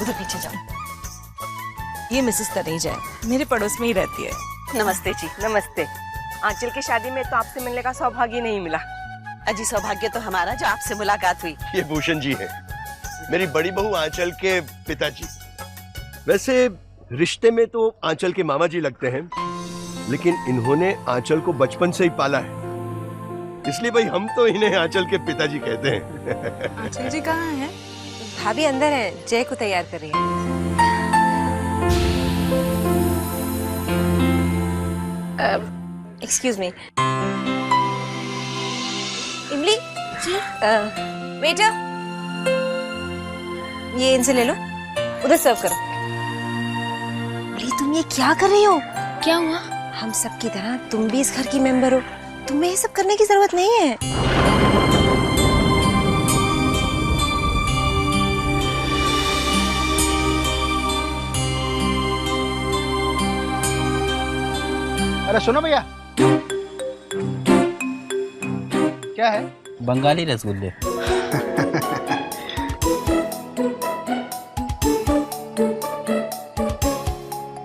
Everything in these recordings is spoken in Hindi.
उधर पीछे जाओ। ये मिसेस तनेजा है, मेरे पड़ोस में ही रहती है। नमस्ते जी। नमस्ते। आंचल की शादी में तो आपसे मिलने का सौभाग्य नहीं मिला। अजी सौभाग्य तो हमारा जो आपसे मुलाकात हुई। ये भूषण जी है, मेरी बड़ी बहू आंचल के पिताजी। वैसे रिश्ते में तो आंचल के मामा जी लगते हैं, लेकिन इन्होंने आंचल को बचपन से ही पाला है, इसलिए भाई हम तो इन्हें आंचल के पिताजी कहते हैं। आंचल जी कहाँ हैं? भाभी अंदर है, जय को तैयार कर रही है। Excuse me. इमली जी। वेटर, ये इनसे ले लो, उधर सर्व करो। इमली तुम ये क्या कर रही हो? क्या हुआ? हम सब की तरह तुम भी इस घर की मेंबर हो, तुम्हें ये सब करने की जरूरत नहीं है। अरे सुनो भैया, क्या है? बंगाली रसगुल्ले।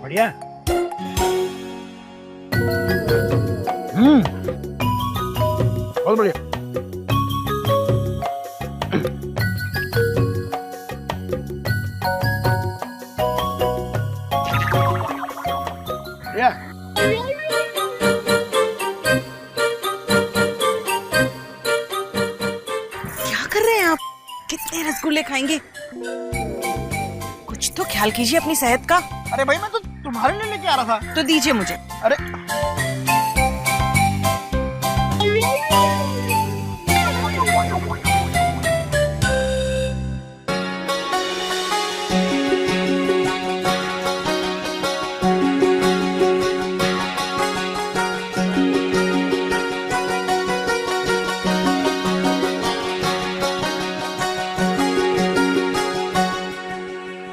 बढ़िया। बहुत बढ़िया। बढ़िया। क्या कर रहे हैं आप? कितने रसगुल्ले खाएंगे? कुछ तो ख्याल कीजिए अपनी सेहत का। अरे भाई मैं तो तुम्हारे लिए लेके आ रहा था। तो दीजिए मुझे। अरे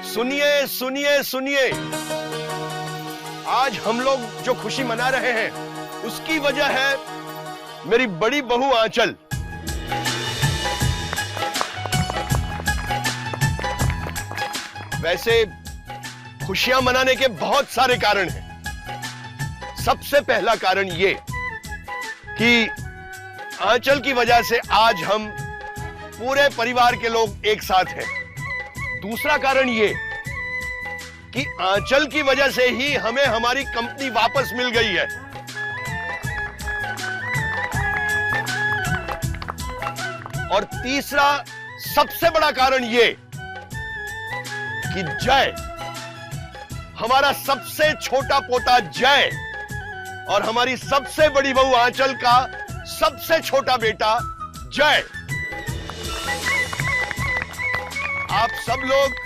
सुनिए सुनिए सुनिए, आज हम लोग जो खुशी मना रहे हैं उसकी वजह है मेरी बड़ी बहू आंचल। वैसे खुशियां मनाने के बहुत सारे कारण हैं। सबसे पहला कारण ये कि आंचल की वजह से आज हम पूरे परिवार के लोग एक साथ हैं। दूसरा कारण ये कि आंचल की वजह से ही हमें हमारी कंपनी वापस मिल गई है। और तीसरा सबसे बड़ा कारण ये कि जय, हमारा सबसे छोटा पोता जय और हमारी सबसे बड़ी बहू आंचल का सबसे छोटा बेटा जय, आप सब लोग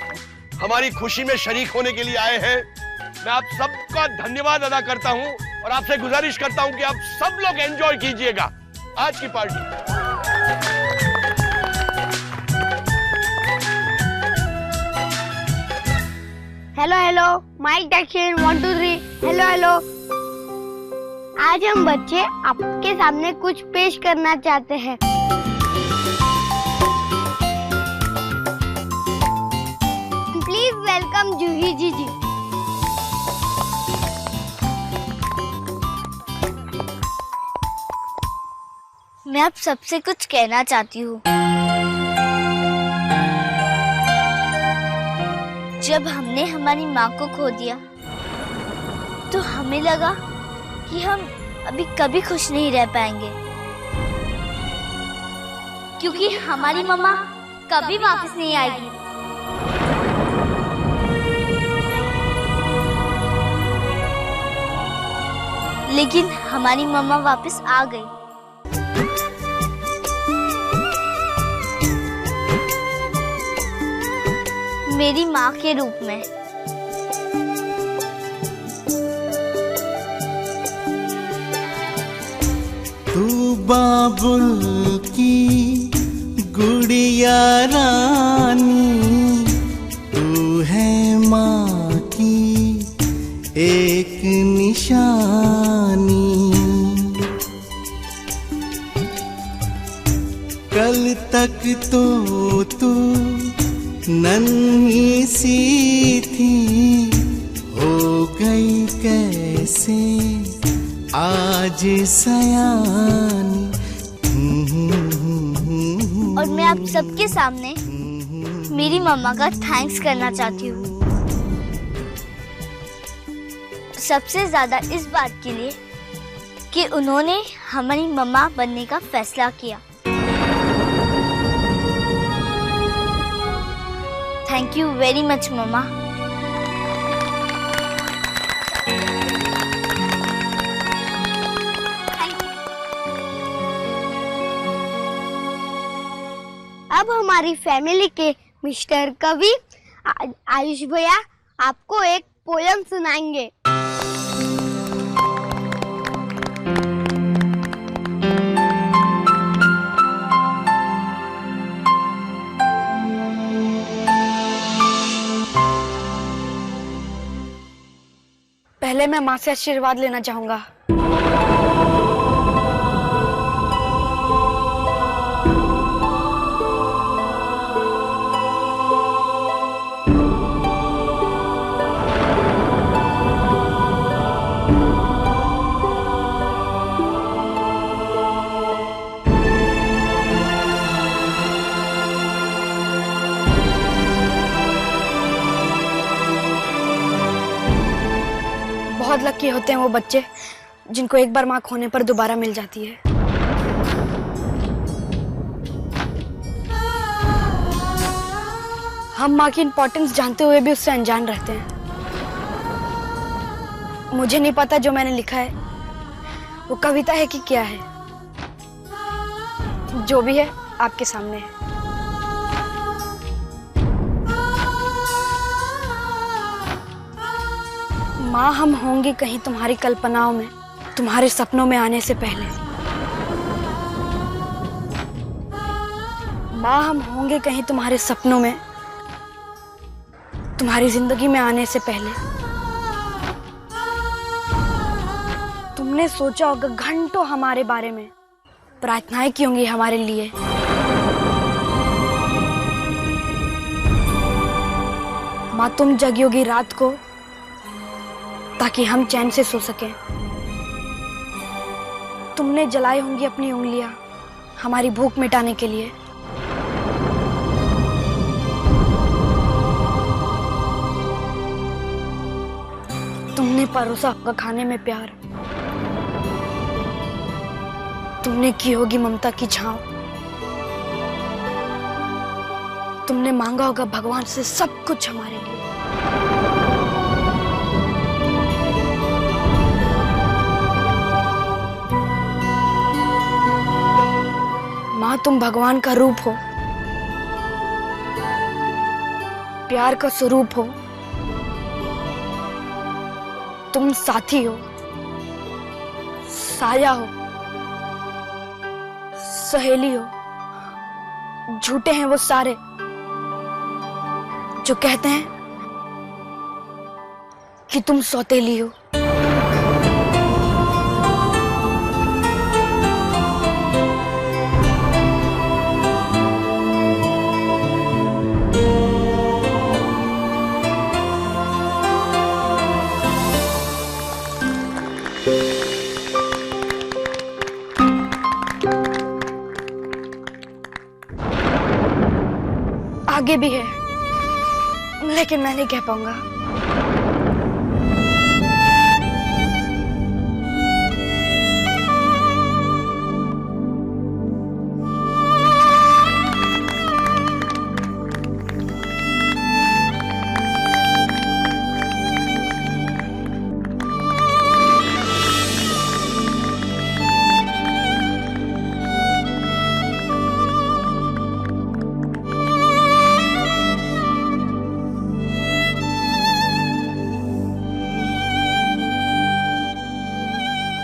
हमारी खुशी में शरीक होने के लिए आए हैं। मैं आप सबका धन्यवाद अदा करता हूं और आपसे गुजारिश करता हूं कि आप सब लोग एंजॉय कीजिएगा आज की पार्टी। हेलो हेलो, माइक टेक्शन 1 2 3। Hello hello. आज हम बच्चे आपके सामने कुछ पेश करना चाहते हैं। प्लीज वेलकम जूही जी। मैं आप सबसे कुछ कहना चाहती हूँ। जब हमने हमारी माँ को खो दिया तो हमें लगा कि हम अभी कभी खुश नहीं रह पाएंगे, क्योंकि हमारी मम्मा कभी वापस नहीं आएगी। लेकिन हमारी मम्मा वापस आ गई। मेरी माँ के रूप में। तू बाबुल की गुड़िया रानी, तू है माँ की एक निशानी। कल तक तो तू नन्ही सी थी हो गई कैसे आज सयानी। और मैं आप सबके सामने मेरी मम्मा का थैंक्स करना चाहती हूँ, सबसे ज्यादा इस बात के लिए कि उन्होंने हमारी मम्मा बनने का फैसला किया। थैंक यू वेरी मच मम्मा। अब हमारी फैमिली के मिस्टर कवि आयुष भैया आपको एक पोयम सुनाएंगे। पहले मैं माँ से आशीर्वाद लेना चाहूंगा। बहुत लकी होते हैं वो बच्चे जिनको एक बार माँ खोने पर दोबारा मिल जाती है। हम माँ की इम्पोर्टेंस जानते हुए भी उससे अनजान रहते हैं। मुझे नहीं पता जो मैंने लिखा है वो कविता है कि क्या है, जो भी है आपके सामने है। माँ, हम होंगे कहीं तुम्हारी कल्पनाओं में, तुम्हारे सपनों में आने से पहले। माँ, हम होंगे कहीं तुम्हारे सपनों में, तुम्हारी जिंदगी में आने से पहले। तुमने सोचा होगा घंटों हमारे बारे में, प्रार्थनाएं की होंगी हमारे लिए। माँ, तुम जगी होगी रात को ताकि हम चैन से सो सकें। तुमने जलाई होंगी अपनी उंगलियां हमारी भूख मिटाने के लिए। तुमने परोसा होगा खाने में प्यार, तुमने की होगी ममता की छांव। तुमने मांगा होगा भगवान से सब कुछ हमारे लिए। माँ, तुम भगवान का रूप हो, प्यार का स्वरूप हो। तुम साथी हो, साया हो, सहेली हो। झूठे हैं वो सारे जो कहते हैं कि तुम सौतेली हो। आगे भी है लेकिन मैं नहीं कह पाऊंगा।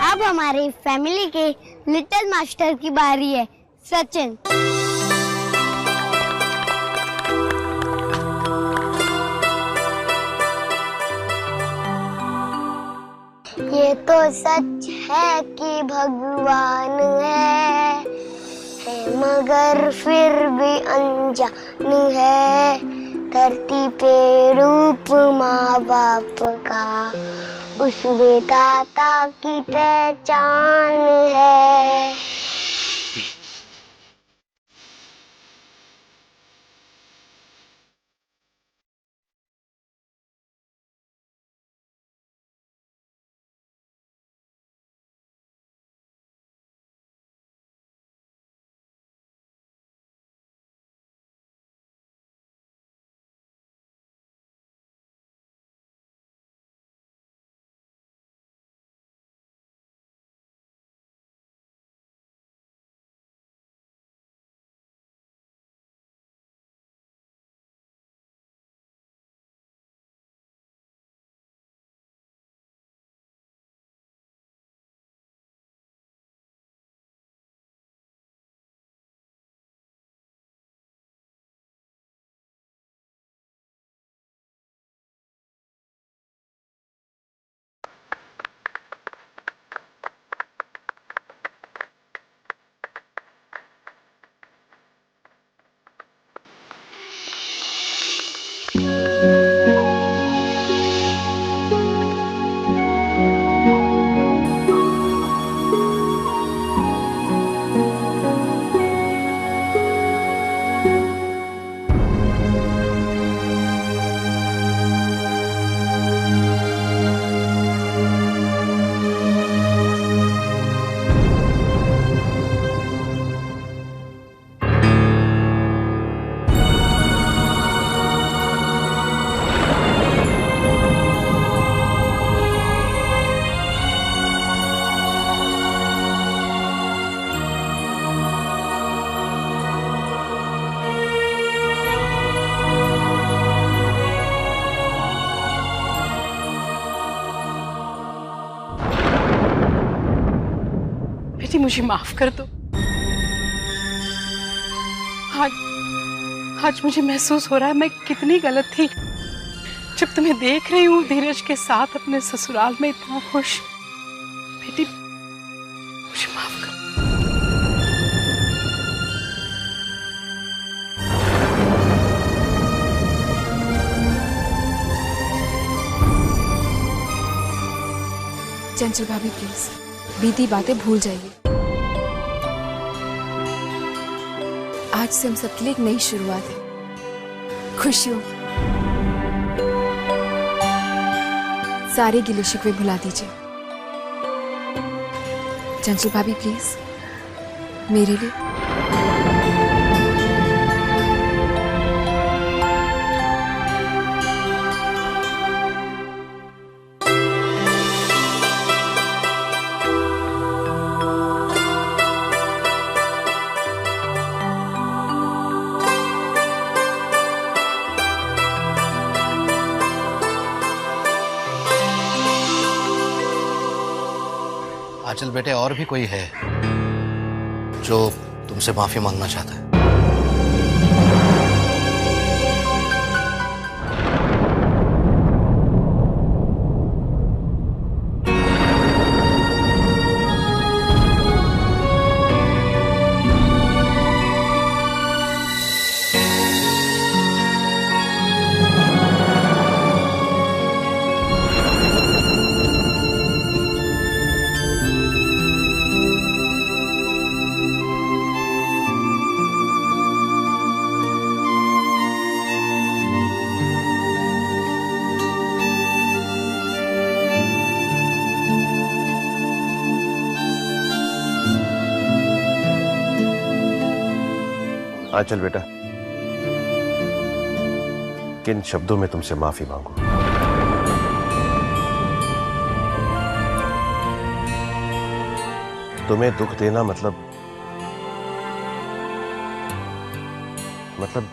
अब हमारे फैमिली के लिटिल मास्टर की बारी है, सचिन। ये तो सच है कि भगवान है मगर फिर भी अनजान है। धरती पे रूप माँ बाप का उस दाता की पहचान है। बेटी मुझे माफ कर दो। आज मुझे महसूस हो रहा है मैं कितनी गलत थी। जब तुम्हें देख रही हूँ धीरज के साथ अपने ससुराल में इतना खुश। बेटी मुझे माफ कर। चंचल भाभी प्लीज बीती बातें भूल जाइए। आज से हम सबके लिए एक नई शुरुआत है, खुशियों की। सारे गिले शिकवे भुला दीजिए। चंचल भाभी प्लीज मेरे लिए। आंचल बेटे, और भी कोई है जो तुमसे माफी मांगना चाहता है? आंचल बेटा, किन शब्दों में तुमसे माफी मांगू? तुम्हें दुख देना मतलब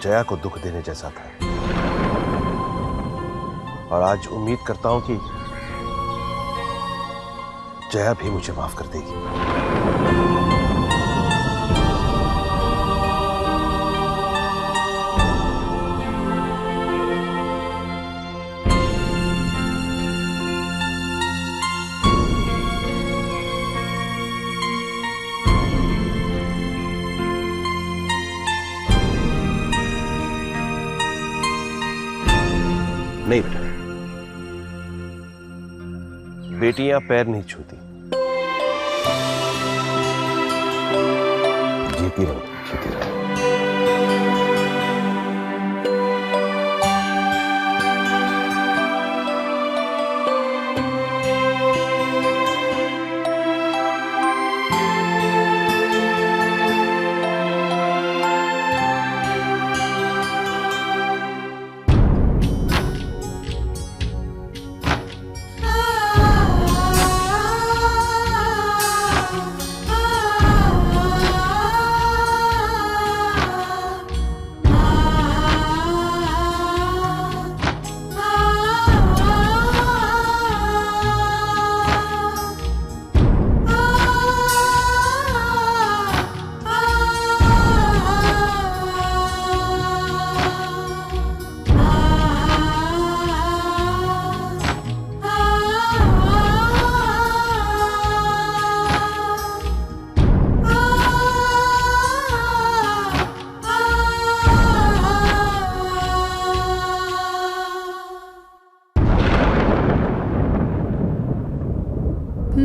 जया को दुख देने जैसा था। और आज उम्मीद करता हूं कि जया भी मुझे माफ कर देगी। नहीं बेटा, बेटियां पैर नहीं छूती। जीती रहो, जीती रहो।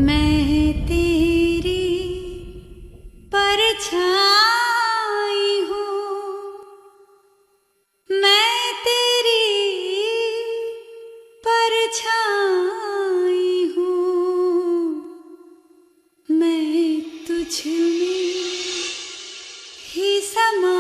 मैं तेरी परछाई हूँ, मैं तेरी परछाई हूँ, मैं तुझ में ही समा